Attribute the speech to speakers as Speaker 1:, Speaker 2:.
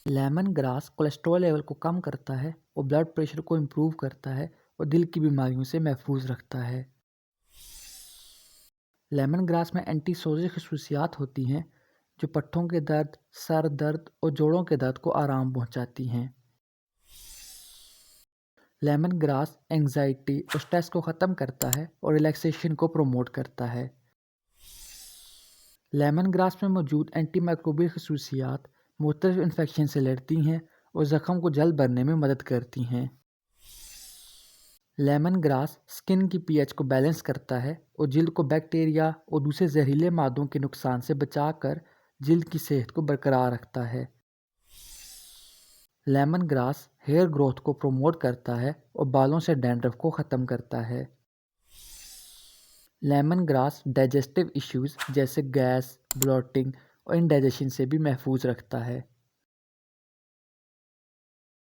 Speaker 1: Lemon grass cholesterol level کو کم کرتا ہے اور بلڈ پریشر کو امپروو کرتا ہے اور دل کی بیماریوں سے محفوظ رکھتا ہے۔ لیمن گراس میں اینٹی سوزل خصوصیات ہوتی ہیں جو پٹھوں کے درد، سر درد اور جوڑوں کے درد کو آرام پہنچاتی ہیں۔ لیمن گراس اینگزائٹی اور سٹریس کو ختم کرتا ہے اور ریلیکسیشن کو پروموٹ کرتا ہے۔ لیمن گراس میں موجود اینٹی مائکروبیل خصوصیات مختلف انفیکشن سے لڑتی ہیں اور زخم کو جلد بھرنے میں مدد کرتی ہیں۔ لیمن گراس سکن کی پی ایچ کو بیلنس کرتا ہے اور جلد کو بیکٹیریا اور دوسرے زہریلے مادوں کے نقصان سے بچا کر جلد کی صحت کو برقرار رکھتا ہے۔ لیمن گراس ہیئر گروتھ کو پروموٹ کرتا ہے اور بالوں سے ڈینڈرف کو ختم کرتا ہے۔ لیمن گراس ڈائجسٹو ایشوز جیسے گیس، بلوٹنگ اور انڈائجیشن سے بھی محفوظ رکھتا ہے۔